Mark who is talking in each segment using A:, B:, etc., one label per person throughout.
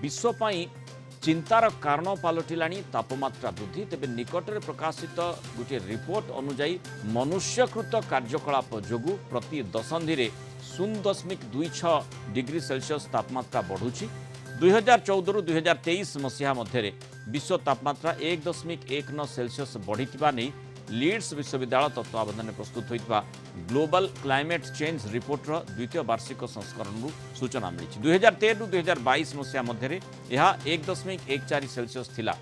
A: विश्व पई चिंतार कारण पलटिलाणी तापमात्रा वृद्धि। तेबे निकटरे प्रकाशित गोटे रिपोर्ट अनुजाई मनुष्यकृत कार्यकलाप जोगु प्रति दशंधि 0.26 डिग्री सेल्सियस तापमात्रा बढ़ुची। 2014 रु 2023 मसीहा मध्य विश्व तापमात्रा 1.19 सेल्सियस बढ़िथिबा नै लीड्स विश्वविद्यालय तत्वावधान प्रस्तुत होता ग्लोबल क्लाइमेट चेंज रिपोर्टर द्वितीय वार्षिक संस्करण सूचना मिली। 2013 रु 2022 मसीहा मध्य यह 1.14 सेल्सियस थिला।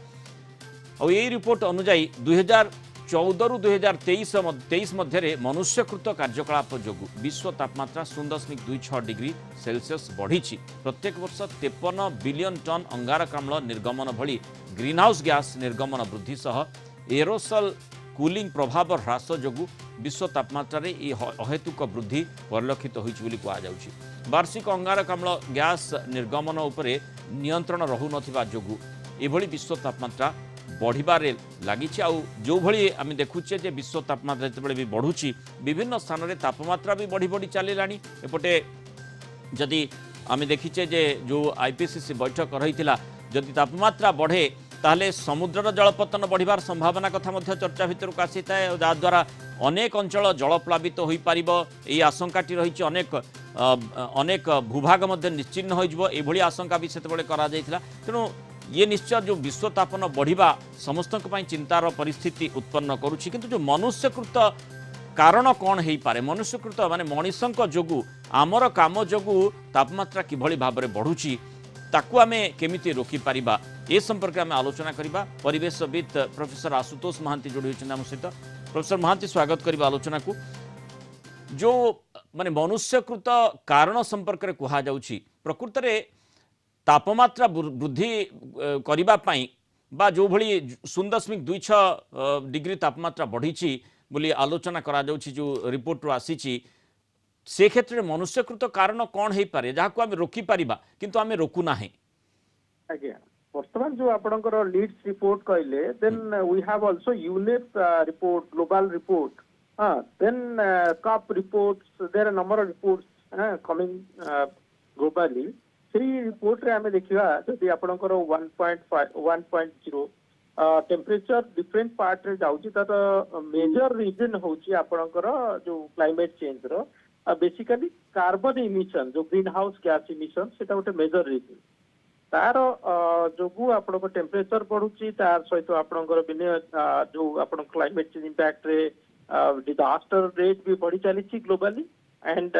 A: और यही रिपोर्ट अनुजाई 2014 रु 2023 मध्य मनुष्यकृत कार्यकलाप जोगु विश्व तापमात्रा 0.26 डिग्री सेल्सियस बढ़ी। प्रत्येक वर्ष 53 बिलियन टन अंगारकाम्ल निर्गमन भली ग्रीन हाउस गैस निर्गमन वृद्धि सह एरोसल कूलिंग प्रभाव ह्रास जोगु विश्व तापमात्रा रे अहेतुक वृद्धि परिलक्षित होइछि कहुछि। वार्षिक अंगारकाम्ल गैस निर्गमन उपरे नियंत्रण रहु नथिबा जोगु एभली विश्व तापमात्रा बढ़िबारे लागिछि। आउ जो भली आमे देखुछे जे विश्व तापमात्रा जेतेबेले भी बढ़ुछि विभिन्न स्थान रे तापमात्रा भी बढ़ी बढ़ी चलिलानी। एपटे जदि आमे देखिछे जे जो आईपीसीसी बैठक रहिथिला जदि तापमात्रा बढ़े ताहले समुद्रर जलपतन बढ़िबार संभावना कथा मध्य चर्चा भितर को आसी थाए। जद्वारा अनेक अंचल जलप्लावित हो पारिबो एई आशंकाटी रहिछि। अनेक भूभाग मध्य निश्चिन्न होइजबो एभली आशंका भी सेतेबेले करा जायथिला। तेणु ये निश्चय जो विश्व तापन बढ़िबा समस्तक पई चिंतार परिस्थिति उत्पन्न करूछि। किंतु जो मनुष्यकृत कारण कौन हो पारे मनुष्यकृत माने मनीषक जोगु आमर काम जोगु तापमात्रा किभली भाबरे बढ़ुछि ताकू आमे केमिति रोकी पारिबा ए संपर्क में आलोचना करिबा। परिवेशविद प्रोफेसर आशुतोष महांती जोड़ी होइछन हम सहित। प्रोफेसर महांती स्वागत करिबा आलोचना को। जो माने मनुष्यकृत कारण संपर्क रे कहा जाउछि प्रकृत रे तापमात्रा वृद्धि करिबा पई बा जो भली 0.26 डिग्री तापमात्रा बढ़ी बोली आलोचना करा जाउछि जो रिपोर्ट रो आसीछि से क्षेत्र में मनुष्यकृत कारण कौन हो पारे जहाँ को आम रोकी पारिबा किंतु आम रोकू ना।
B: आज्ञा वर्तमान जो आपणकर लीड्स रिपोर्ट कहले then we have also UNEP report global report then COP reports there are number of reports coming globally. Three report रे हमें देखिबा जदि आपणकर 1.0 टेम्परेचर डिफरेंट पार्ट रे जाउची त मेजर रीजन होची आपणकर जो climate change row basically carbon emission जो ग्रीन हाउस गैस इमिशन सेटा गोटे मेजर रीजन तार जोगु आपण टेम्परेचर बढ़ुची तार सहित आपणकर जो आपण क्लाइमेट चेंज इंपैक्ट रे डिजास्टर रेट भी बढ़ी चली ग्लोबली। एंड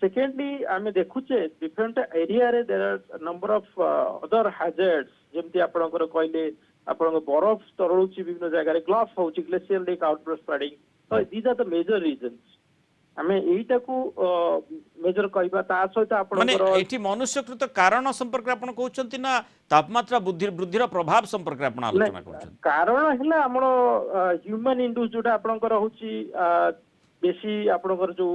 B: सेकेंडली आम देखुचे डिफरेंट एरिया रे there are number of other hazards जेमती आपणकर कहले आपण बरफ तरलुची विभिन्न जगह रे ग्लास होची ग्लेशियर लेक आउटब्रस्ट स्प्रेडिंग तो these are the major reasons आमे एटा को मेजर कहबा ता सहित आपणकर
A: एठी मनुष्यकृत कारण संपर्क आपण कहउचंती ना तापमात्रा वृद्धिर प्रभाव संपर्क आपण आलोचना करछन।
B: कारण हिला हमरो ह्यूमन इंड्यूस जोटा आपणकर होची बेसी आपणकर जो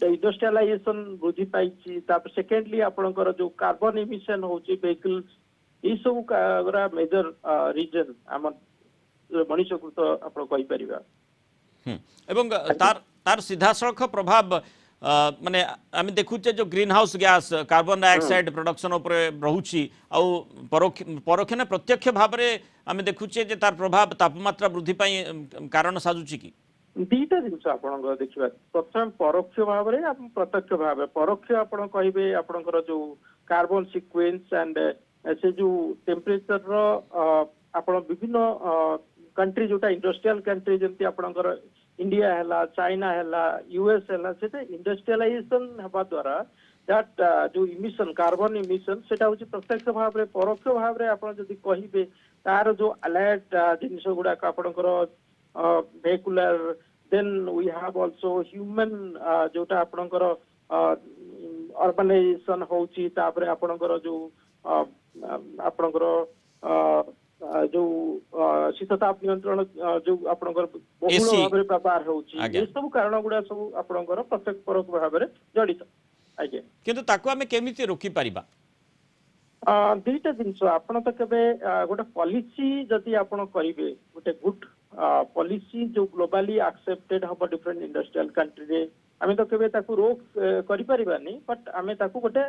B: इंडस्ट्रियलाइजेशन वृद्धि पाइछि तापर सेकेंडली आपणकर जो कार्बन इमिशन होची व्हीकल्स ई सब का मेजर रीजन हम मनुष्यकृत आपण कहि परिबा।
A: एवं तार सीधा सड़क प्रभाव माने आम देखुचे जो green house gas carbon dioxide production उपरे रहउछि आ परोक्ष ने प्रत्यक्ष भाव में आम देखुचे जे तार प्रभाव तापमात्रा वृद्धि पई कारण साजुछि कि
B: दीटा जिनस आपण देखिबा प्रथम परोक्ष भाव रे प्रत्यक्ष भाव परोक्ष आपण कहिबे आपणकर जो कार्बन सीक्वेंस एंड से जो टेम्परेचर रो आपण विभिन्न कंट्री जोटा इंडस्ट्रियल कंट्री जंती आपणकर इंडिया हैला चाइना हैला यूएस हैला से इंडस्ट्रियलाइजेशन हवा द्वारा दैट जो इमिशन कार्बन इमिशन सेटा होची प्रत्यक्ष भाव रे परोक्ष भाव रे आपण जदी कहिबे तार जो अलर्ट जिनिस गुडा आपणकर vehicular then we have also human जोटा आपणकर अर्बनाइजेशन होची तापर आपणकर जो आपणकर जो शीतताप नियंत्रण जो आपणकर बहुल भाव रे व्यापार होची ए सब कारण गुडा सब आपणकर प्रत्यक्ष परोक्ष भाव रे जडित आज्ञा
A: किंतु ताको हमें केमिति रोकी परिबा
B: दुईटा जिनस आपण तो केबे गोटे पॉलिसी जदि आपण करिवे गोटे गुड पॉलिसी जो ग्लोबली एक्सेप्टेड हम डिफरेंट इंडस्ट्रियल कंट्री रे आमे तो केबे ताकू रोक करि परिबानी बट आमे ताकू गोटे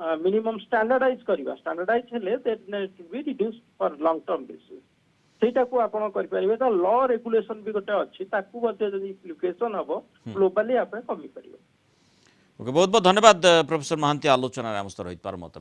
B: मिनिमम स्टैंडर्डाइज करवा स्टैंडर्डाइज हेले then it will be reduce for long term basis सेटा को आपण करि परिबे तो लॉ रेगुलेशन भी गोटे अछि ताकू मध्ये जदी एप्लीकेशन हबो ग्लोबली आपे कमी परिबे।
A: ओके बहुत बहुत धन्यवाद प्रोफेसर महांती आलोचना रे आमस्तर होइत पार मत